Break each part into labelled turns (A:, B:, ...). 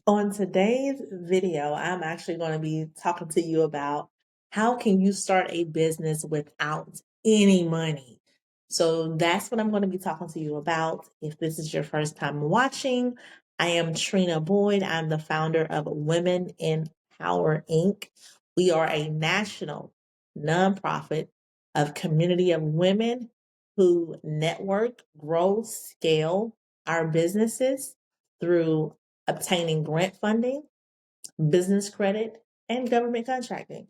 A: On today's video, I'm actually going to be talking to you about how can you start a business without any money. So that's what I'm going to be talking to you about. If this is your first time watching, I am Trina Boyd. I'm the founder of Women in Power Inc. We are a national nonprofit of community of women who network, grow, scale our businesses through obtaining grant funding, business credit, and government contracting.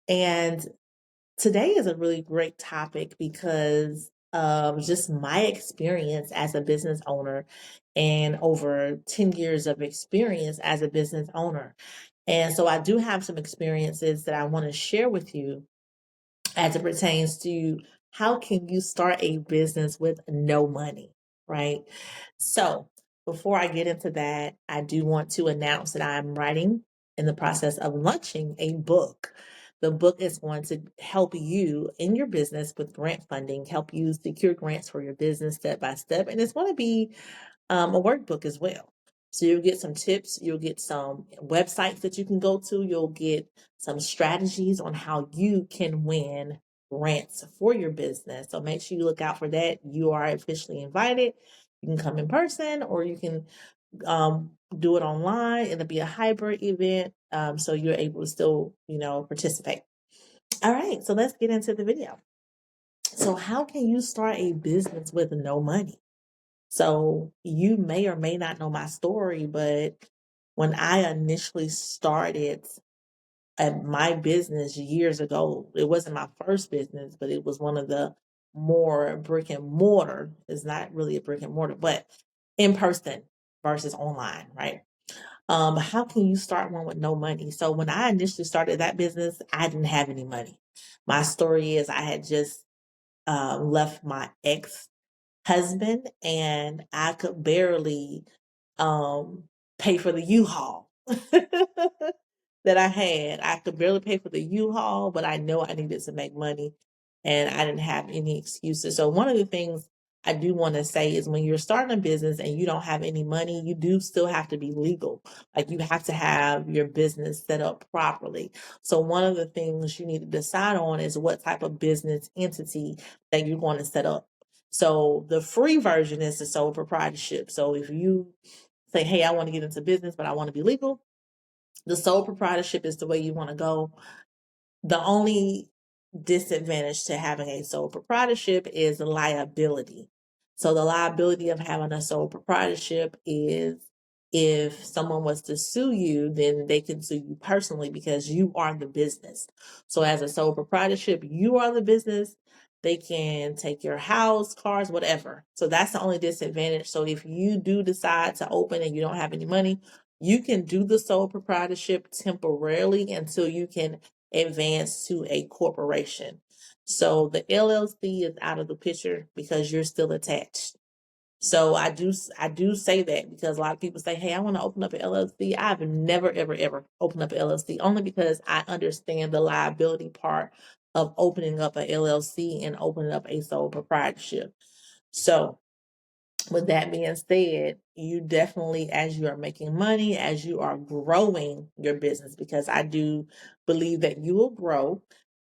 A: And today is a really great topic because of just my experience as a business owner and over 10 years of experience as a business owner. And so I do have some experiences that I want to share with you as it pertains to how can you start a business with no money, right? So before I get into that, I do want to announce that I'm writing in the process of launching a book. The book is going to help you in your business with grant funding, help you secure grants for your business step by step. And it's going to be a workbook as well. So you'll get some tips, you'll get some websites that you can go to, you'll get some strategies on how you can win grants for your business. So make sure you look out for that. You are officially invited. You can come in person or you can do it online. It'll be a hybrid event. So you're able to still, participate. All right, so let's get into the video. So how can you start a business with no money? So you may or may not know my story, but when I initially started at my business years ago, it wasn't my first business, but it was one of the more brick and mortar. It's not really a brick and mortar, but in person versus online, right? How can you start one with no money? So when I initially started that business, I didn't have any money. My story is I had just left my ex husband and I could barely um pay for the U-Haul that I had. I could barely pay for the U-Haul, but I know I needed to make money and I didn't have any excuses. So one of the things I do want to say is when you're starting a business and you don't have any money, you do still have to be legal. Like you have to have your business set up properly. So one of the things you need to decide on is what type of business entity that you're going to set up. So the free version is the sole proprietorship. So if you say, hey, I want to get into business, but I want to be legal, the sole proprietorship is the way you want to go. The only disadvantage to having a sole proprietorship is liability. So the liability of having a sole proprietorship is if someone was to sue you, then they can sue you personally because you are the business. So as a sole proprietorship, you are the business. They can take your house, cars, whatever. So that's the only disadvantage. So if you do decide to open and you don't have any money, you can do the sole proprietorship temporarily until you can advance to a corporation. So the LLC is out of the picture because you're still attached. So I do say that because a lot of people say, "Hey, I want to open up an LLC." I've never ever opened up an LLC only because I understand the liability part of opening up an LLC and opening up a sole proprietorship. So with that being said, you definitely, as you are making money, as you are growing your business, because I do believe that you will grow,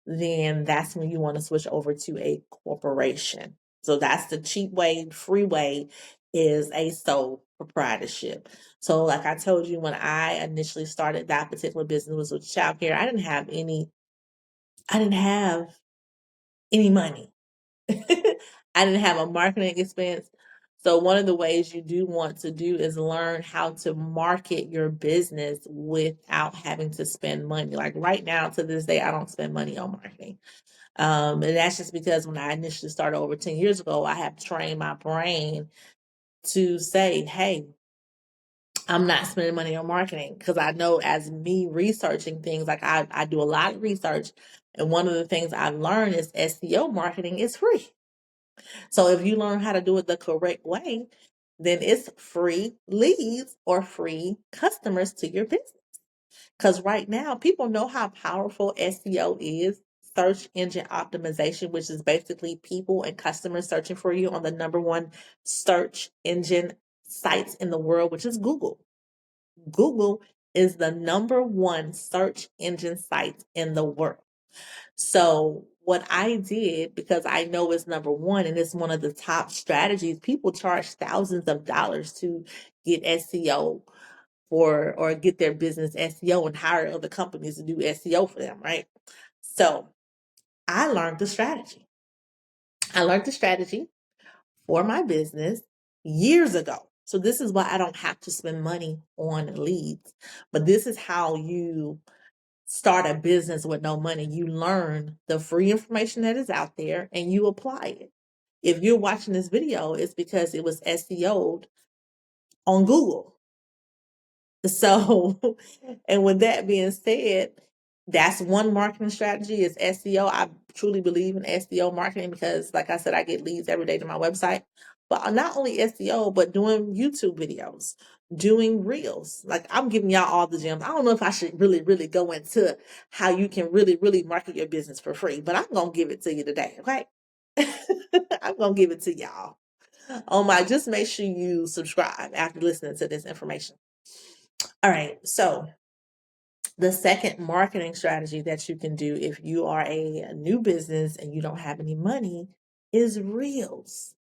A: then that's when you want to switch over to a corporation. So that's the cheap way, free way is a sole proprietorship. So like I told you, when I initially started that particular business was with childcare, I didn't have any money. I didn't have a marketing expense. So one of the ways you do want to do is learn how to market your business without having to spend money. Like right now, to this day, I don't spend money on marketing. And that's just because when I initially started over 10 years ago, I have trained my brain to say, hey, I'm not spending money on marketing because I know as me researching things, like I do a lot of research. And one of the things I've learned is SEO marketing is free. So if you learn how to do it the correct way, then it's free leads or free customers to your business. Because right now, people know how powerful SEO is, search engine optimization, which is basically people and customers searching for you on the number one search engine sites in the world, which is Google. Google is the number one search engine site in the world. So what I did, because I know it's number one and it's one of the top strategies, people charge thousands of dollars to get SEO or get their business SEO and hire other companies to do SEO for them, right? So I learned the strategy. I learned the strategy for my business years ago. So this is why I don't have to spend money on leads. But this is how you start a business with no money. You learn the free information that is out there and you apply it. If you're watching this video, it's because it was SEO'd on Google. So, and with that being said, that's one marketing strategy is SEO. I truly believe in SEO marketing because, like I said, I get leads every day to my website. But not only SEO, but doing YouTube videos, doing reels. Like I'm giving y'all all the gems. I don't know if I should really, really go into how you can really, really market your business for free, but I'm gonna give it to you today, okay? I'm gonna give it to y'all. Oh my, just make sure you subscribe after listening to this information. All right, so the second marketing strategy that you can do if you are a new business and you don't have any money is reels,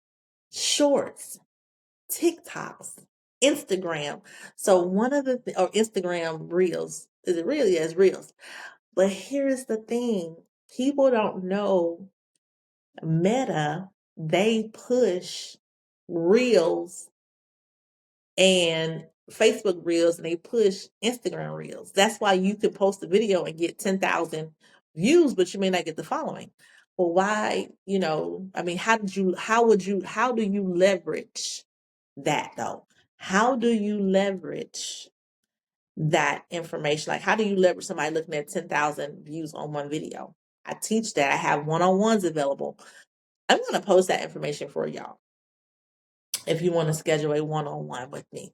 A: shorts, TikToks, Instagram. So one of the or Instagram reels, is it really as reels? But here's the thing. People don't know Meta, they push reels and Facebook reels and they push Instagram reels. That's why you can post a video and get 10,000 views, but you may not get the following. Well, why, I mean, how do you leverage that though? How do you leverage that information? Like, how do you leverage somebody looking at 10,000 views on one video? I teach that. I have one-on-ones available. I'm going to post that information for y'all if you want to schedule a one-on-one with me.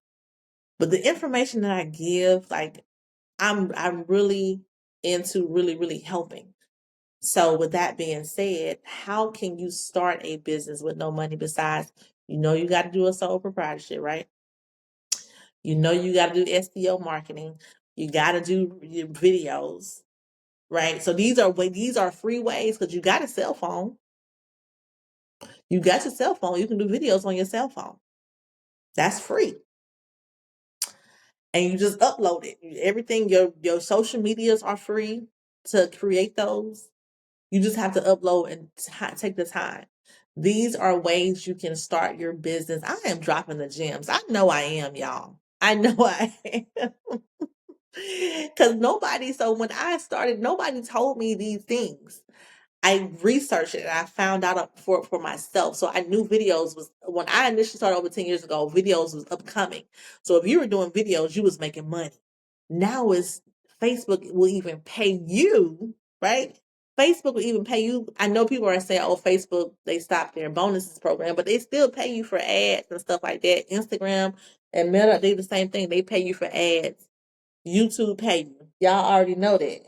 A: But the information that I give, like I'm really into really, really helping. So with that being said, how can you start a business with no money besides, you got to do a sole proprietorship, right? You got to do SEO marketing. You got to do your videos, right? So these are free ways because you got a cell phone. You got your cell phone. You can do videos on your cell phone. That's free. And you just upload it. Everything, your social medias are free to create those. You just have to upload and take the time. These are ways you can start your business. I am dropping the gems. I know I am, y'all. I know I am. Because so when I started, nobody told me these things. I researched it and I found out for myself. So I knew videos was when I initially started over 10 years ago, videos was upcoming. So if you were doing videos, you was making money. Now is Facebook will even pay you, right? Facebook will even pay you. I know people are saying, oh, Facebook, they stopped their bonuses program, but they still pay you for ads and stuff like that. Instagram and Meta, they the same thing. They pay you for ads. YouTube pay you. Y'all already know that.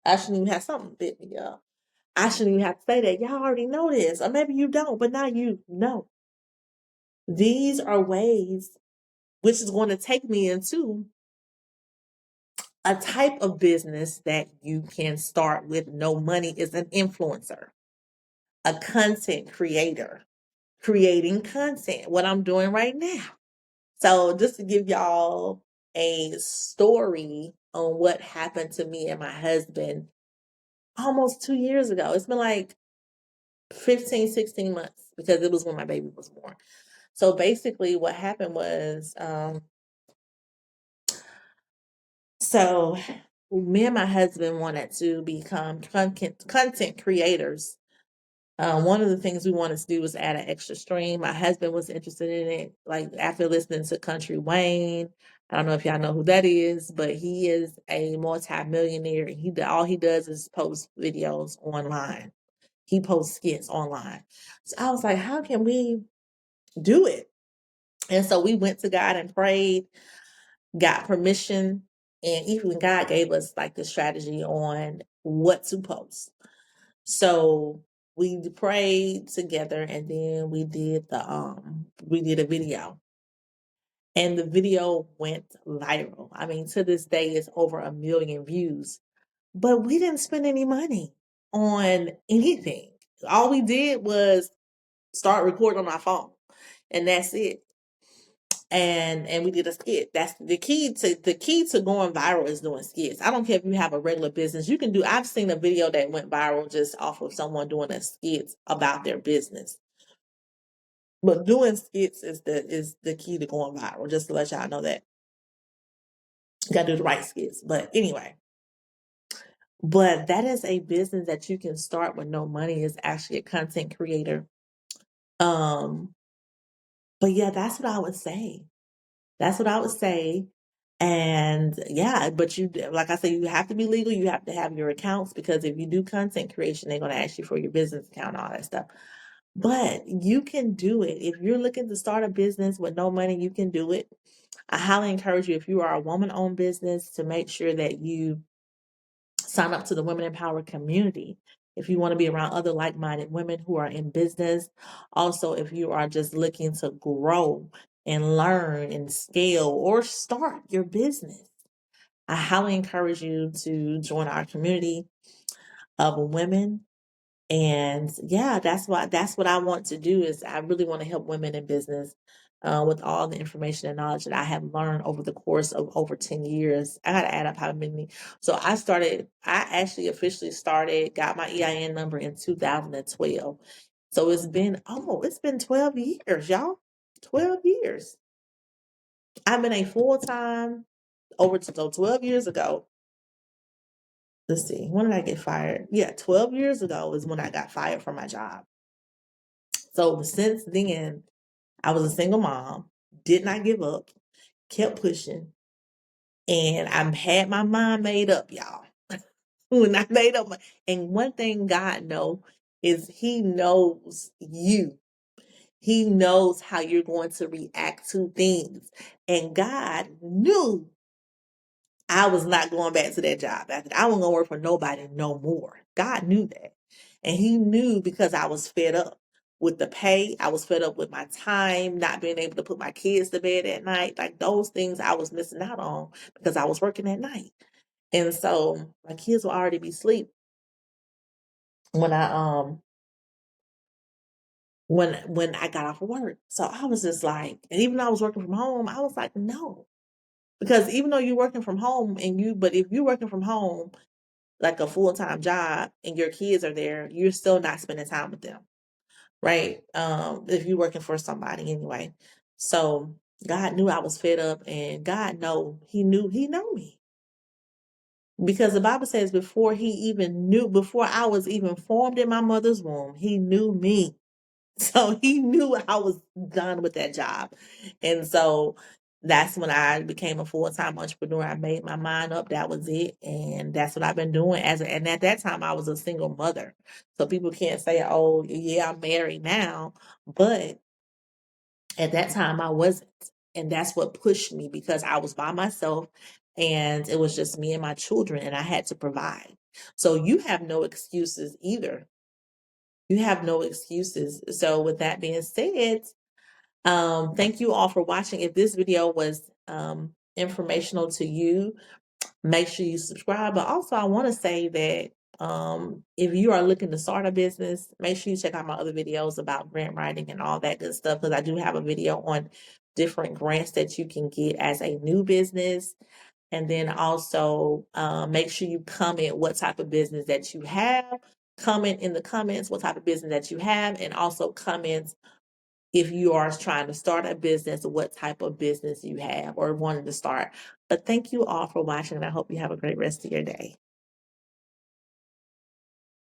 A: I shouldn't even have something bit me, y'all. I shouldn't even have to say that. Y'all already know this. Or maybe you don't, but now you know. These are ways which is going to take me into a type of business that you can start with no money is an influencer, a content creator, creating content, what I'm doing right now. So just to give y'all a story on what happened to me and my husband almost 2 years ago. It's been like 15, 16 months because it was when my baby was born. So basically what happened was, so me and my husband wanted to become content creators. One of the things we wanted to do was add an extra stream. My husband was interested in it, like after listening to Country Wayne. I don't know if y'all know who that is, but he is a multi-millionaire. And all he does is post videos online. He posts skits online. So I was like, how can we do it? And so we went to God and prayed, got permission, and even God gave us like the strategy on what to post. So we prayed together and then we did a video. And the video went viral. I mean, to this day, it's over 1 million views. But we didn't spend any money on anything. All we did was start recording on our phone, and that's it. And we did a skit. That's the key to going viral is doing skits. I don't care if you have a regular business. You can do I've seen a video that went viral just off of someone doing a skit about their business. But doing skits is the key to going viral, just to let y'all know that. You gotta do the right skits. But anyway. But that is a business that you can start with no money, is actually a content creator. Um, but yeah, that's what I would say. That's what I would say. And yeah, but you, like I said, you have to be legal. You have to have your accounts, because if you do content creation, they're going to ask you for your business account and all that stuff. But you can do it. If you're looking to start a business with no money, you can do it. I highly encourage you, if you are a woman-owned business, to make sure that you sign up to the Women Empowered community. If you want to be around other like-minded women who are in business. Also, if you are just looking to grow and learn and scale or start your business, I highly encourage you to join our community of women. And yeah, that's what I want to do. Is I really want to help women in business with all the information and knowledge that I have learned over the course of over 10 years. I got to add up how many. So I actually officially started, got my EIN number in 2012. So it's been 12 years, y'all. 12 years. I've been a full-time so 12 years ago. Let's see, when did I get fired? Yeah, 12 years ago is when I got fired from my job. So since then, I was a single mom, did not give up, kept pushing, and I had my mind made up, y'all. When I made up and one thing God knows is He knows you. He knows how you're going to react to things. And God knew I was not going back to that job. I wasn't going to work for nobody no more. God knew that. And He knew, because I was fed up with the pay. I was fed up with my time, not being able to put my kids to bed at night. Like those things I was missing out on because I was working at night. And so my kids will already be asleep when I got off of work. So I was just like, and even though I was working from home, I was like, no. Because even though you're working from home but if you're working from home like a full-time job and your kids are there, you're still not spending time with them. Right? If you're working for somebody anyway. So God knew I was fed up, and God He know me. Because the Bible says before I was even formed in my mother's womb, He knew me. So He knew I was done with that job. And so that's when I became a full-time entrepreneur. I made my mind up. That was it. And that's what I've been doing and at that time I was a single mother. So people can't say, oh yeah, I'm married now. But at that time I wasn't. And that's what pushed me, because I was by myself and it was just me and my children, and I had to provide. So you have no excuses either. You have no excuses. So with that being said, thank you all for watching. If this video was informational to you, make sure you subscribe. But also I want to say that if you are looking to start a business, make sure you check out my other videos about grant writing and all that good stuff, because I do have a video on different grants that you can get as a new business. And then also make sure you comment what type of business that you have. Comment in the comments what type of business that you have, and also comment if you are trying to start a business, what type of business you have or wanted to start. But thank you all for watching, and I hope you have a great rest of your day.